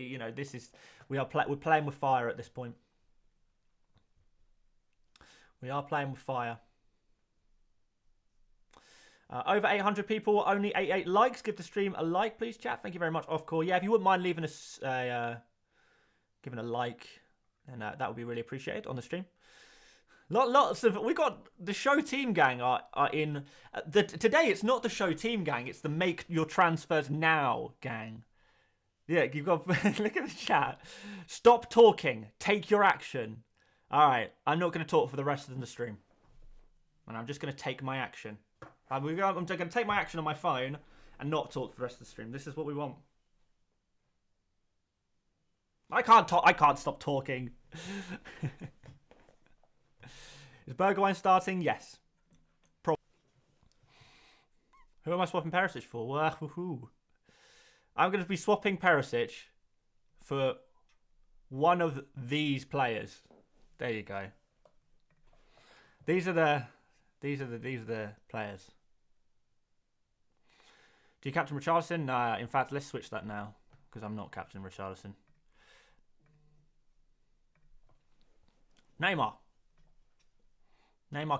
we're playing with fire at this point. We are playing with fire. Over 800 people, only 88 likes. Give the stream a like, please, chat. Thank you very much. Of course, yeah. If you wouldn't mind leaving us, giving a like, and that would be really appreciated on the stream. Lots of we got the show team gang are in. Today it's not the show team gang. It's the make your transfers now gang. Yeah, you've got look at the chat. Stop talking. Take your action. All right, I'm not going to talk for the rest of the stream, and I'm just going to take my action. I'm going to take my action on my phone and not talk for the rest of the stream. This is what we want. I can't talk. I can't stop talking. Is Bergwijn starting? Yes. Who am I swapping Perisic for? Well, I'm going to be swapping Perisic for one of these players. There you go. These are the players. Do you captain Richarlison? In fact, let's switch that now because I'm not captain Richarlison. Neymar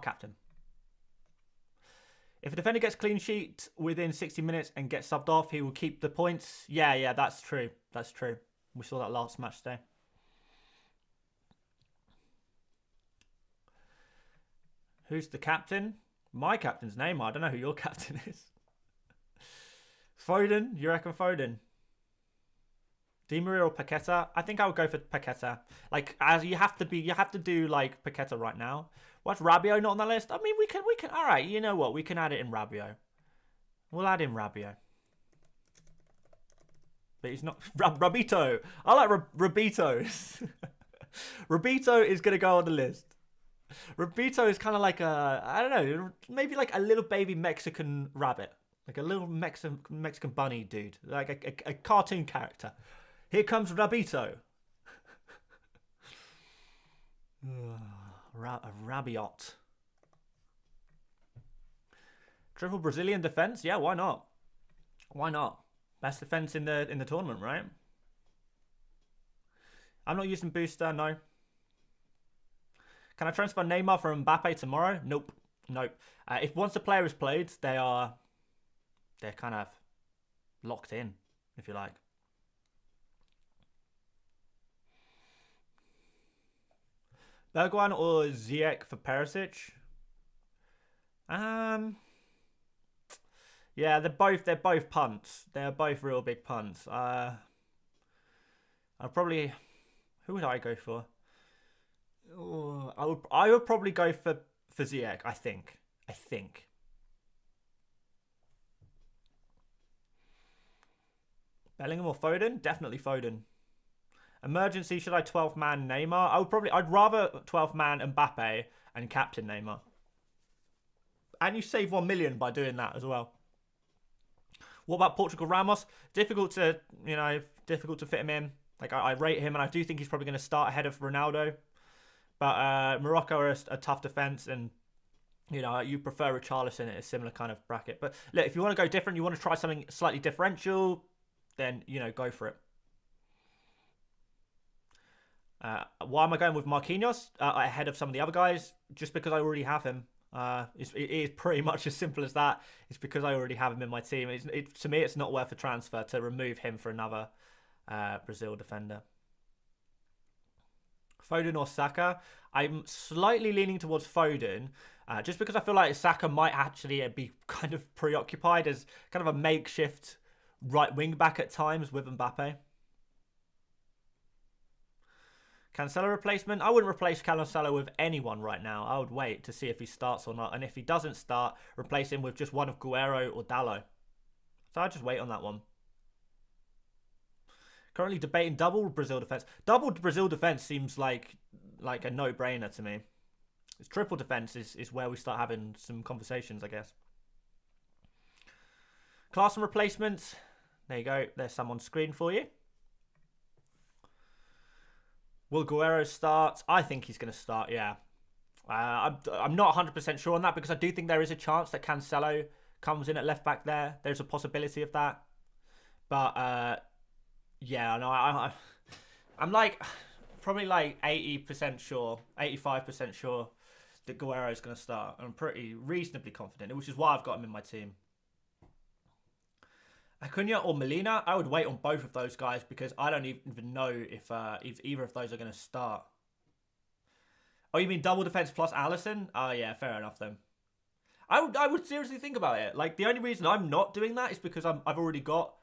captain. If a defender gets clean sheet within 60 minutes and gets subbed off, he will keep the points. Yeah, that's true. That's true. We saw that last match day. Who's the captain? My captain's Neymar. I don't know who your captain is. Foden? You reckon Foden? Di Maria or Paqueta? I think I would go for Paqueta. Like, as you have to do like Paqueta right now. What's Rabiot not on the list? I mean, we can. All right, you know what? We can add it in Rabiot. We'll add in Rabiot. But he's not Rabito. I like Rabito. Rabito is gonna go on the list. Rabito is kind of like I don't know, maybe like a little baby Mexican rabbit, like a little Mexican bunny dude, like a cartoon character. Here comes Rabito. Rabiot. Triple Brazilian defense? Yeah, why not? Why not? Best defense in the tournament, right? I'm not using booster, no. Can I transfer Neymar for Mbappe tomorrow? Nope. If once a player is played, they're kind of locked in, if you like. Bergwijn or Ziyech for Perisic? Yeah, they're both punts. They're both real big punts. I'll probably, who would I go for? I would probably go for Ziyech, I think. Bellingham or Foden? Definitely Foden. Emergency, should I 12-man Neymar? I'd rather 12-man Mbappe and captain Neymar. And you save 1 million by doing that as well. What about Portugal Ramos? Difficult to fit him in. Like, I rate him, and I do think he's probably going to start ahead of Ronaldo. But Morocco are a tough defence, and you prefer Richarlison in a similar kind of bracket. But look, if you want to go different, you want to try something slightly differential, then go for it. Why am I going with Marquinhos ahead of some of the other guys? Just because I already have him. It is pretty much as simple as that. It's because I already have him in my team. To me, it's not worth a transfer to remove him for another Brazil defender. Foden or Saka? I'm slightly leaning towards Foden, just because I feel like Saka might actually be kind of preoccupied as kind of a makeshift right wing back at times with Mbappe. Cancelo replacement? I wouldn't replace Cancelo with anyone right now. I would wait to see if he starts or not. And if he doesn't start, replace him with just one of Guerrero or Dalot. So I'd just wait on that one. Currently debating double Brazil defense. Double Brazil defense seems like a no-brainer to me. It's triple defense is where we start having some conversations, I guess. Class and replacements. There you go. There's some on screen for you. Will Guerrero start? I think he's going to start, yeah. I'm not 100% sure on that because I do think there is a chance that Cancelo comes in at left back there. There's a possibility of that. But, yeah, no, I'm like probably like 80% sure, 85% sure that Guerrero is going to start. I'm pretty reasonably confident, which is why I've got him in my team. Acuna or Molina, I would wait on both of those guys because I don't even know if either of those are going to start. Oh, you mean double defense plus Alisson? Oh, yeah, fair enough then. I would seriously think about it. Like, the only reason I'm not doing that is because I've already got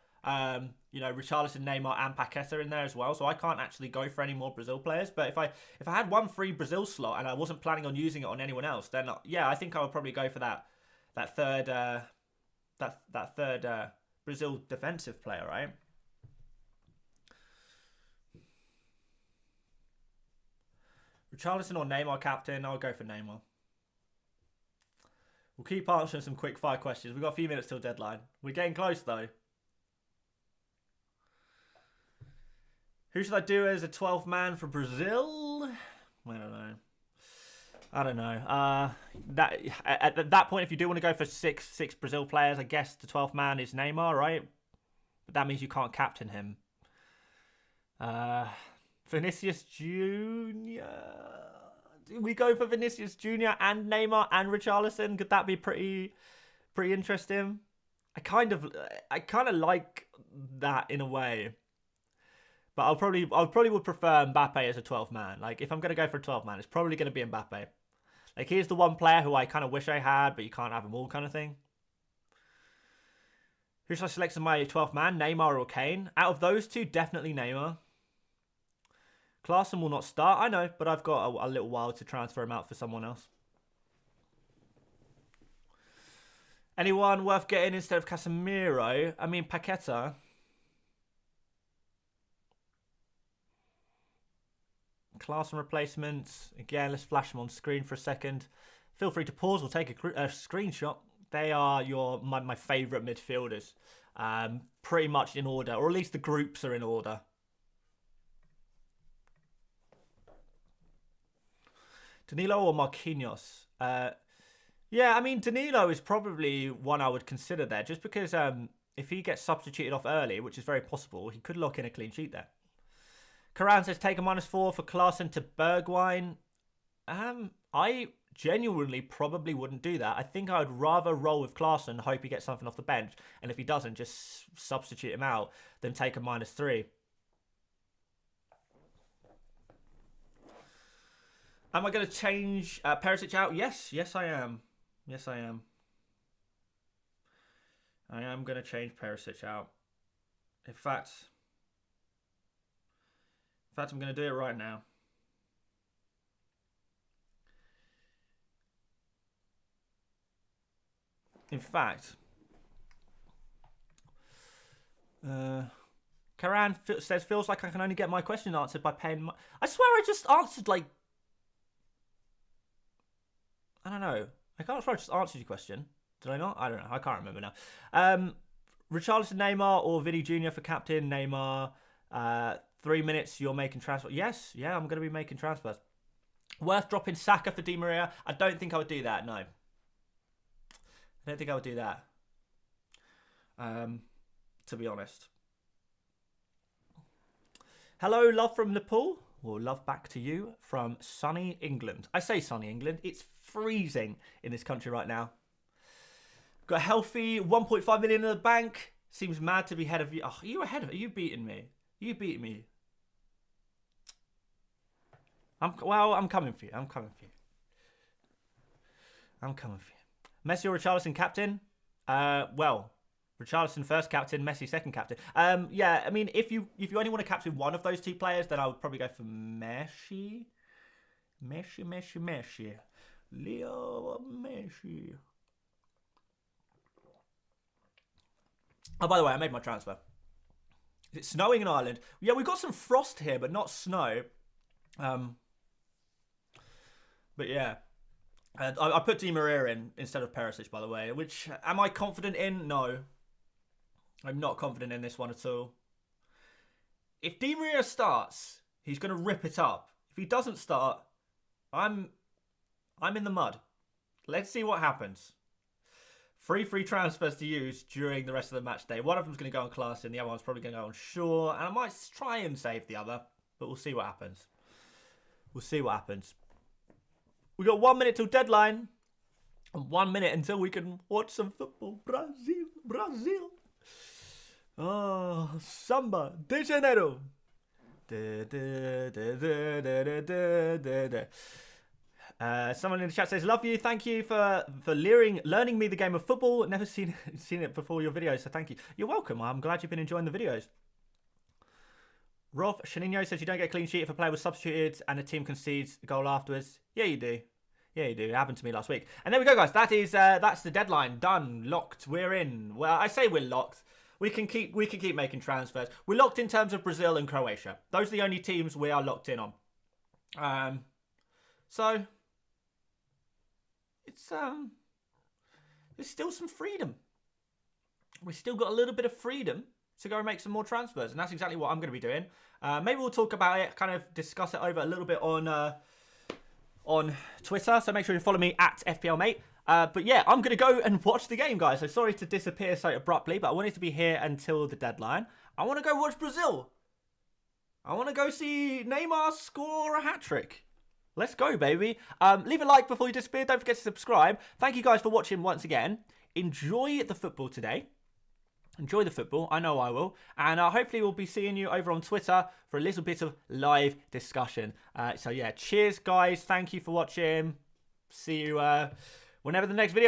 you know, Richarlison, Neymar, and Paqueta in there as well. So I can't actually go for any more Brazil players. But if I had one free Brazil slot and I wasn't planning on using it on anyone else, then yeah, I think I would probably go for that third Brazil defensive player, right? Richarlison or Neymar captain? I'll go for Neymar. We'll keep answering some quick fire questions. We've got a few minutes till deadline. We're getting close though. Who should I do as a 12th man for Brazil? I don't know. At that point, if you do want to go for six Brazil players, I guess the 12th man is Neymar, right? But that means you can't captain him. Vinicius Jr. Do we go for Vinicius Jr. and Neymar and Richarlison? Could that be pretty interesting? I kind of like that in a way. But I probably would prefer Mbappe as a 12th man. Like, if I'm going to go for a 12th man, it's probably going to be Mbappe. Like, here's the one player who I kind of wish I had, but you can't have them all kind of thing. Who should I select as my 12th man? Neymar or Kane? Out of those two, definitely Neymar. Klaassen will not start, I know, but I've got a little while to transfer him out for someone else. Anyone worth getting instead of Casemiro? I mean, Paqueta. Klaassen replacements. Again, let's flash them on screen for a second. Feel free to pause or take a screenshot. They are my favourite midfielders. Pretty much in order, or at least the groups are in order. Danilo or Marquinhos? Yeah, I mean, Danilo is probably one I would consider there, just because if he gets substituted off early, which is very possible, he could lock in a clean sheet there. Karan says take a -4 for Klaassen to Bergwijn. I genuinely probably wouldn't do that. I think I would rather roll with Klaassen, hope he gets something off the bench, and if he doesn't, just substitute him out, than take a -3. Am I going to change Perisic out? Yes, I am. Yes, I am. I am going to change Perisic out. In fact, I'm going to do it right now. In fact, Karan says, feels like I can only get my question answered by paying I swear I just answered, like, I don't know. I can't swear I just answered your question. Did I not? I don't know. I can't remember now. Richarlison, Neymar, or Vinny Jr. for captain? Neymar. 3 minutes, you're making transfers. Yes, yeah, I'm going to be making transfers. Worth dropping Saka for Di Maria? I don't think I would do that, no. I don't think I would do that. To be honest. Hello, love from Nepal. Well, love back to you from sunny England. I say sunny England. It's freezing in this country right now. Got a healthy 1.5 million in the bank. Seems mad to be ahead of you. Oh, are you ahead of me? Are you beating me? You beat me. I'm coming for you. I'm coming for you. Messi or Richarlison captain? Well, Richarlison first captain, Messi second captain. Yeah, I mean, if you only want to captain one of those two players, then I would probably go for Messi. Messi. Leo Messi. Oh, by the way, I made my transfer. Is it snowing in Ireland? Yeah, we've got some frost here, but not snow. But yeah. I put Di Maria in instead of Perisic, by the way. Which, am I confident in? No. I'm not confident in this one at all. If Di Maria starts, he's going to rip it up. If he doesn't start, I'm in the mud. Let's see what happens. Free transfers to use during the rest of the match day. One of them's going to go on Klaassen, the other one's probably going to go on Shaw, and I might try and save the other, but we'll see what happens. We got 1 minute till deadline, and 1 minute until we can watch some football. Brazil. Oh, Samba de Janeiro. Someone in the chat says, love you. Thank you for learning me the game of football. Never seen it before your videos, so thank you. You're welcome. I'm glad you've been enjoying the videos. Rolf Shanino says, you don't get a clean sheet if a player was substituted and a team concedes a goal afterwards. Yeah, you do. Yeah, you do. It happened to me last week. And there we go, guys. That's the deadline. Done. Locked. We're in. Well, I say we're locked. We can keep making transfers. We're locked in terms of Brazil and Croatia. Those are the only teams we are locked in on. So it's there's still some freedom. We've still got a little bit of freedom to go and make some more transfers, and that's exactly what I'm going to be doing. Maybe we'll talk about it, kind of discuss it over a little bit on Twitter. So make sure you follow me at FPL Mate. But yeah, I'm going to go and watch the game, guys. So sorry to disappear so abruptly, but I wanted to be here until the deadline. I want to go watch Brazil. I want to go see Neymar score a hat-trick. Let's go, baby. Leave a like before you disappear. Don't forget to subscribe. Thank you guys for watching once again. Enjoy the football today. Enjoy the football. I know I will. And hopefully we'll be seeing you over on Twitter for a little bit of live discussion. So yeah, cheers, guys. Thank you for watching. See you whenever the next video is.